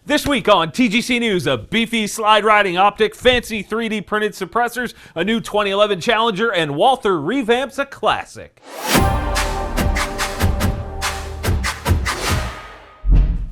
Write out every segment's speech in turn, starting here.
This week on TGC News, a beefy slide-riding optic, fancy 3D printed suppressors, a new 2011 Challenger, and Walther revamps a classic.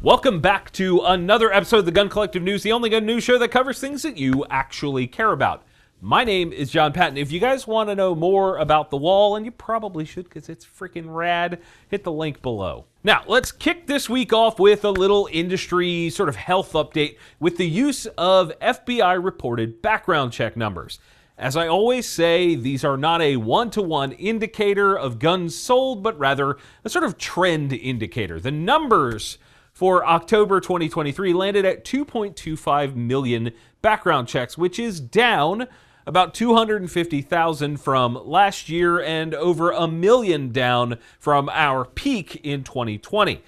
Welcome back to another episode of the Gun Collective News, the only gun news show that covers things that you actually care about. My name is John Patton. If you guys want to know more about the wall, and you probably should because it's freaking rad, hit the link below. Now, let's kick this week off with a little industry sort of health update with the use of FBI-reported background check numbers. As I always say, these are not a one-to-one indicator of guns sold, but rather a sort of trend indicator. The numbers for October 2023 landed at 2.25 million background checks, which is down about 250,000 from last year and over 1 million down from our peak in 2020.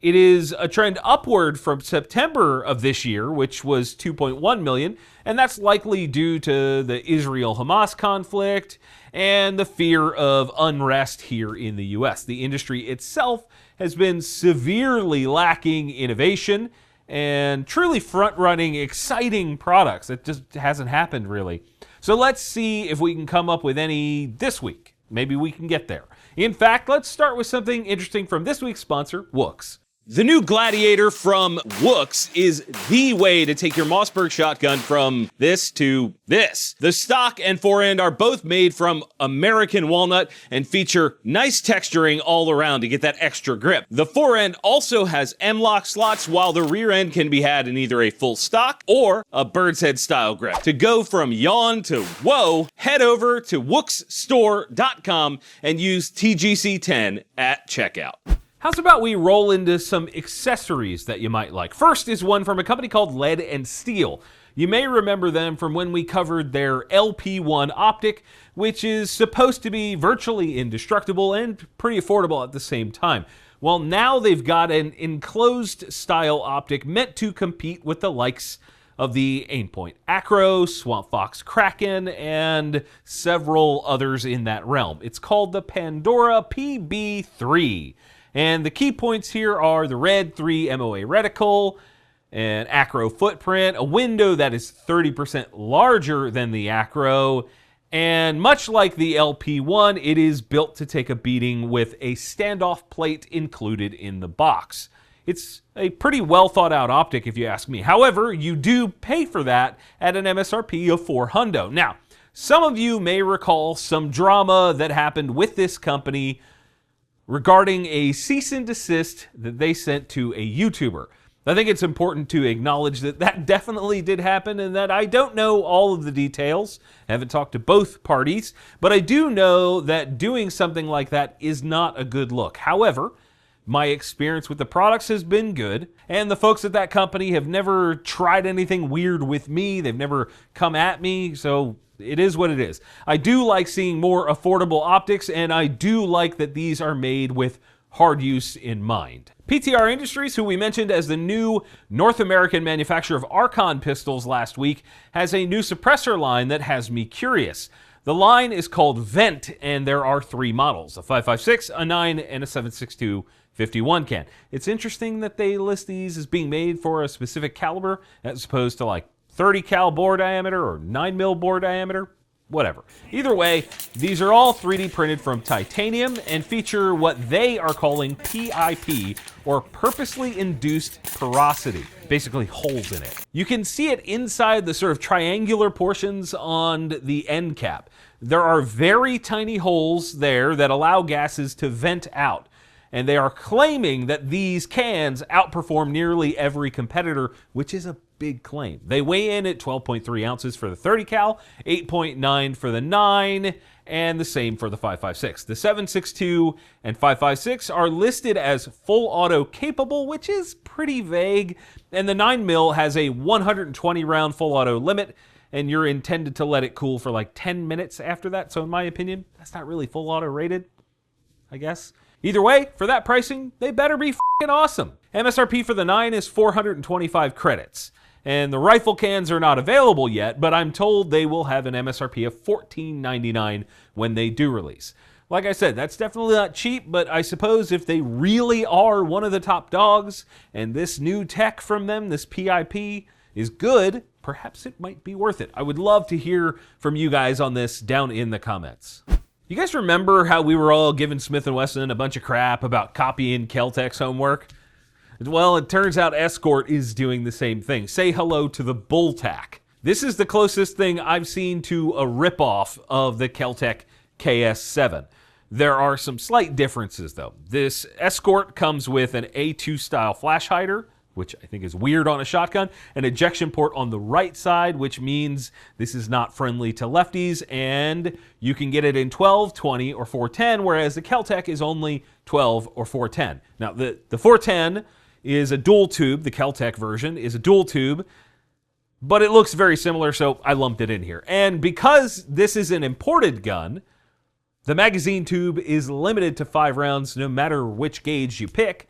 It is a trend upward from September of this year, which was 2.1 million, and that's likely due to the Israel-Hamas conflict and the fear of unrest here in the US. The industry itself has been severely lacking innovation and truly front-running, exciting products. It just hasn't happened, really. So let's see if we can come up with any this week. Maybe we can get there. In fact, let's start with something interesting from this week's sponsor, Wooks. The new Gladiator from Wooks is the way to take your Mossberg shotgun from this to this. The stock and forend are both made from American walnut and feature nice texturing all around to get that extra grip. The forend also has M-lock slots, while the rear end can be had in either a full stock or a bird's head style grip. To go from yawn to whoa, head over to wooksstore.com and use TGC10 at checkout. How's about we roll into some accessories that you might like? First is one from a company called Lead and Steel. You may remember them from when we covered their LP1 optic, which is supposed to be virtually indestructible and pretty affordable at the same time. Well, now they've got an enclosed style optic meant to compete with the likes of the Aimpoint Acro, Swamp Fox Kraken, and several others in that realm. It's called the Pandora PB3. And the key points here are the red 3 MOA reticle, an Acro footprint, a window that is 30% larger than the Acro, and much like the LP1, it is built to take a beating with a standoff plate included in the box. It's a pretty well thought out optic if you ask me. However, you do pay for that at an MSRP of $400. Now, some of you may recall some drama that happened with this company regarding a cease and desist that they sent to a YouTuber. I think it's important to acknowledge that that definitely did happen and that I don't know all of the details. I haven't talked to both parties, but I do know that doing something like that is not a good look. However, my experience with the products has been good, and the folks at that company have never tried anything weird with me. They've never come at me, so it is what it is. I do like seeing more affordable optics, and I do like that these are made with hard use in mind. PTR Industries, who we mentioned as the new North American manufacturer of Archon pistols last week, has a new suppressor line that has me curious. The line is called Vent, and there are 3 models, a 5.56, a 9, and a 7.62 51 can. It's interesting that they list these as being made for a specific caliber as opposed to like 30 cal bore diameter or 9 mil bore diameter, whatever. Either way, these are all 3D printed from titanium and feature what they are calling PIP, or purposely induced porosity, basically holes in it. You can see it inside the sort of triangular portions on the end cap. There are very tiny holes there that allow gases to vent out. And they are claiming that these cans outperform nearly every competitor, which is a big claim. They weigh in at 12.3 ounces for the 30 cal, 8.9 for the 9, and the same for the 5.56. The 7.62 and 5.56 are listed as full auto capable, which is pretty vague, and the 9 mil has a 120 round full auto limit, and you're intended to let it cool for like 10 minutes after that. So in my opinion, that's not really full auto rated, I guess. Either way, for that pricing, they better be f***ing awesome. MSRP for the 9 is 425 credits. And the rifle cans are not available yet, but I'm told they will have an MSRP of $14.99 when they do release. Like I said, that's definitely not cheap, but I suppose if they really are one of the top dogs and this new tech from them, this PIP, is good, perhaps it might be worth it. I would love to hear from you guys on this down in the comments. You guys remember how we were all giving Smith & Wesson a bunch of crap about copying Kel-Tec's homework? Well, it turns out Escort is doing the same thing. Say hello to the Bulltac. This is the closest thing I've seen to a ripoff of the Kel-Tec KS7. There are some slight differences, though. This Escort comes with an A2 style flash hider, which I think is weird on a shotgun, an ejection port on the right side, which means this is not friendly to lefties, and you can get it in 12, 20, or 410, whereas the Kel-Tec is only 12 or 410. Now, the 410 is a dual tube. The Kel-Tec version is a dual tube, but it looks very similar, so I lumped it in here. And because this is an imported gun, the magazine tube is limited to 5 rounds no matter which gauge you pick,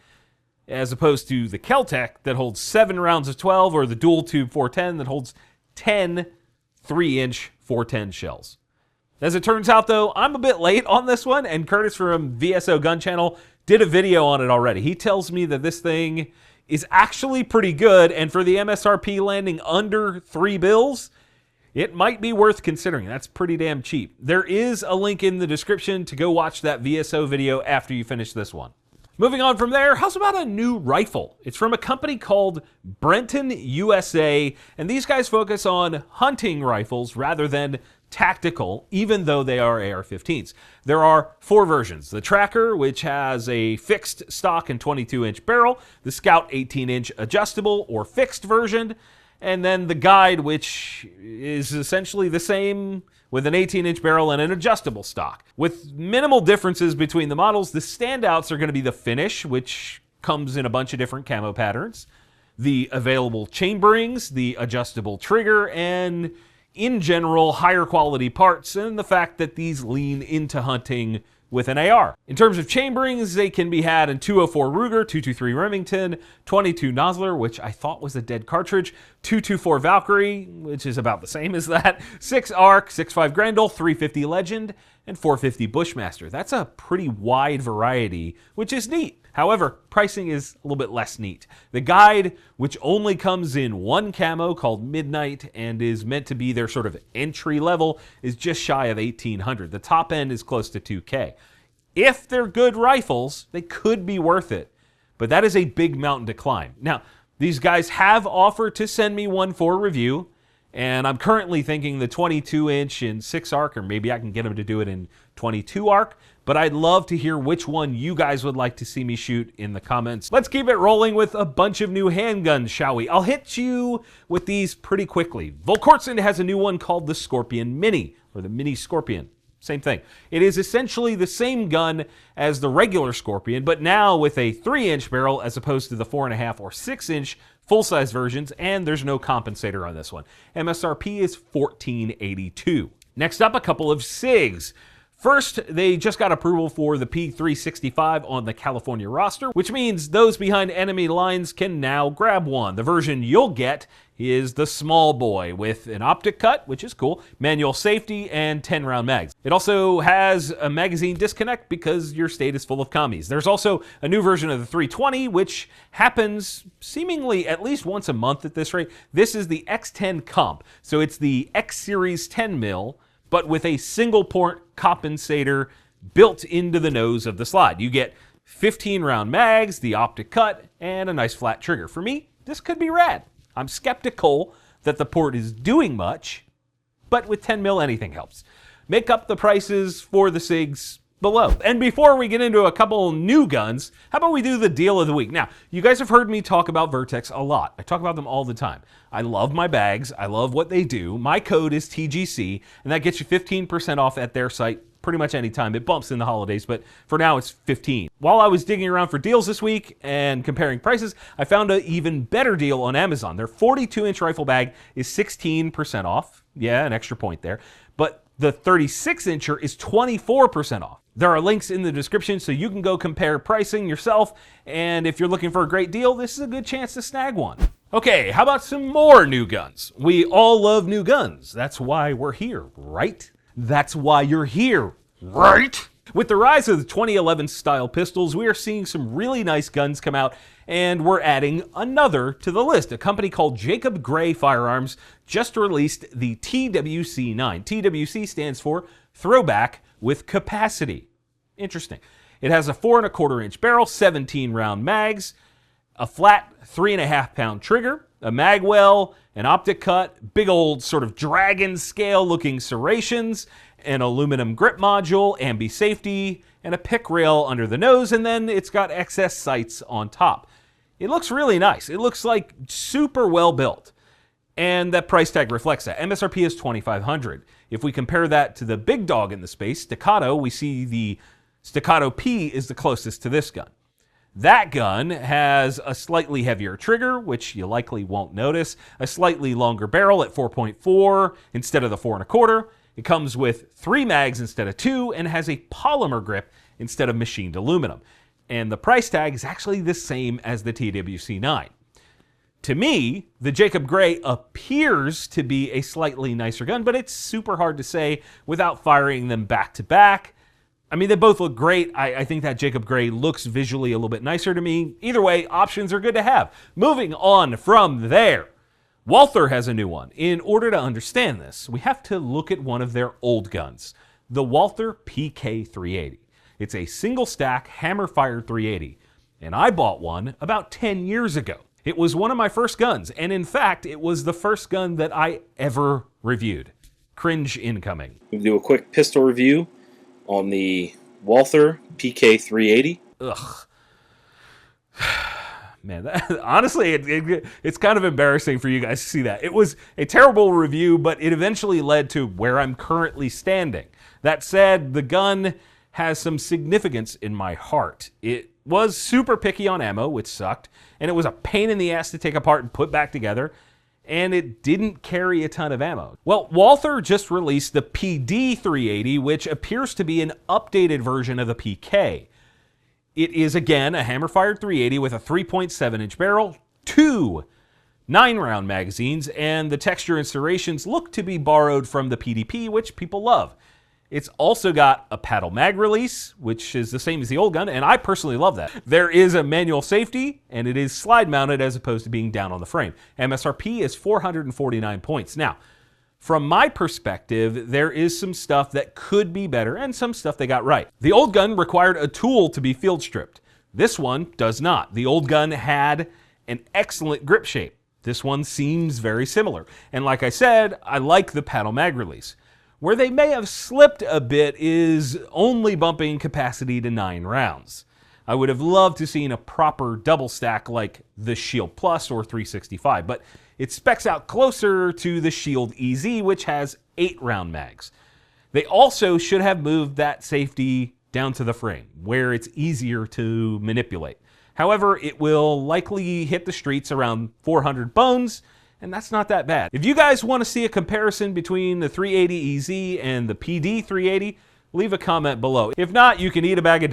as opposed to the Kel-Tec that holds 7 rounds of 12, or the dual tube 410 that holds 10 3-inch 410 shells. As it turns out, though, I'm a bit late on this one, and Curtis from VSO Gun Channel did a video on it already. He tells me that this thing is actually pretty good, and for the MSRP landing under $3, it might be worth considering. That's pretty damn cheap. There is a link in the description to go watch that VSO video after you finish this one. Moving on from there, how's about a new rifle? It's from a company called Brenton USA, and these guys focus on hunting rifles rather than tactical, even though they are AR-15s. There are 4 versions. The Tracker, which has a fixed stock and 22-inch barrel, the Scout 18-inch adjustable or fixed version, and then the Guide, which is essentially the same with an 18-inch barrel and an adjustable stock. With minimal differences between the models, the standouts are going to be the finish, which comes in a bunch of different camo patterns, the available chamberings, the adjustable trigger, and in general, higher quality parts, and the fact that these lean into hunting with an AR. In terms of chamberings, they can be had in 204 Ruger, 223 Remington, 22 Nosler, which I thought was a dead cartridge, 224 Valkyrie, which is about the same as that, 6 ARC, 6.5 Grendel, 350 Legend, and 450 Bushmaster. That's a pretty wide variety, which is neat. However, pricing is a little bit less neat. The Guide, which only comes in one camo called Midnight and is meant to be their sort of entry level, is just shy of $1,800. The top end is close to $2,000. If they're good rifles, they could be worth it, but that is a big mountain to climb. Now, these guys have offered to send me one for review, and I'm currently thinking the 22-inch in 6 ARC, or maybe I can get them to do it in 22 ARC, but I'd love to hear which one you guys would like to see me shoot in the comments. Let's keep it rolling with a bunch of new handguns, shall we? I'll hit you with these pretty quickly. Volquartsen has a new one called the Scorpion Mini, or the Mini Scorpion. Same thing. It is essentially the same gun as the regular Scorpion, but now with a 3-inch barrel as opposed to the 4.5 or 6-inch full-size versions, and there's no compensator on this one. MSRP is $14.82. Next up, a couple of SIGs. First, they just got approval for the P365 on the California roster, which means those behind enemy lines can now grab one. The version you'll get is the small boy with an optic cut, which is cool, manual safety, and 10-round mags. It also has a magazine disconnect because your state is full of commies. There's also a new version of the 320, which happens seemingly at least once a month at this rate. This is the X10 Comp, so it's the X Series 10 mil, but with a single port compensator built into the nose of the slide. You get 15-round mags, the optic cut, and a nice flat trigger. For me, this could be rad. I'm skeptical that the port is doing much, but with 10 mil, anything helps. Make up the prices for the SIGs below. And before we get into a couple new guns, how about we do the deal of the week? Now, you guys have heard me talk about Vertex a lot. I talk about them all the time. I love my bags. I love what they do. My code is TGC, and that gets you 15% off at their site pretty much any time. It bumps in the holidays, but for now it's 15. While I was digging around for deals this week and comparing prices, I found an even better deal on Amazon. Their 42-inch rifle bag is 16% off. Yeah, an extra point there. But the 36-incher is 24% off. There are links in the description so you can go compare pricing yourself, and if you're looking for a great deal, this is a good chance to snag one. Okay, how about some more new guns? We all love new guns. That's why we're here, right? That's why you're here, right? With the rise of the 2011 style pistols, we are seeing some really nice guns come out, and we're adding another to the list. A company called Jacob Gray Firearms just released the TWC-9. TWC stands for Throwback with Capacity. Interesting. It has a 4 1/4 inch barrel, 17 round mags, a flat 3.5 pound trigger, a mag well, an optic cut, big old sort of dragon scale looking serrations, an aluminum grip module, ambi safety, and a pick rail under the nose, and then it's got XS sights on top. It looks really nice. It looks like super well built. And that price tag reflects that. MSRP is $2,500. If we compare that to the big dog in the space, Staccato, we see the Staccato P is the closest to this gun. That gun has a slightly heavier trigger, which you likely won't notice, a slightly longer barrel at 4.4 instead of the 4 1/4. It comes with 3 mags instead of 2 and has a polymer grip instead of machined aluminum. And the price tag is actually the same as the TWC-9. To me, the Jacob Gray appears to be a slightly nicer gun, but it's super hard to say without firing them back to back. I mean, they both look great. I think that Jacob Gray looks visually a little bit nicer to me. Either way, options are good to have. Moving on from there, Walther has a new one. In order to understand this, we have to look at one of their old guns, the Walther PK380. It's a single stack hammer-fired 380, and I bought one about 10 years ago. It was one of my first guns, and in fact, it was the first gun that I ever reviewed. Cringe incoming. We'll do a quick pistol review on the Walther PK380. Ugh. Man, honestly, it's kind of embarrassing for you guys to see that. It was a terrible review, but it eventually led to where I'm currently standing. That said, the gun has some significance in my heart. It was super picky on ammo, which sucked, and it was a pain in the ass to take apart and put back together, and it didn't carry a ton of ammo. Well, Walther just released the PD380, which appears to be an updated version of the PK. It is, again, a hammer-fired 380 with a 3.7-inch barrel, 2 9-round magazines, and the texture and serrations look to be borrowed from the PDP, which people love. It's also got a paddle mag release, which is the same as the old gun, and I personally love that. There is a manual safety, and it is slide-mounted as opposed to being down on the frame. MSRP is 449 points. Now, from my perspective, there is some stuff that could be better and some stuff they got right. The old gun required a tool to be field stripped. This one does not. The old gun had an excellent grip shape. This one seems very similar. And like I said, I like the paddle mag release. Where they may have slipped a bit is only bumping capacity to 9 rounds. I would have loved to seen a proper double stack like the Shield Plus or 365, but it specs out closer to the Shield EZ, which has 8-round mags. They also should have moved that safety down to the frame, where it's easier to manipulate. However, it will likely hit the streets around 400 bones, and that's not that bad. If you guys want to see a comparison between the 380 EZ and the PD 380, leave a comment below. If not, you can eat a bag of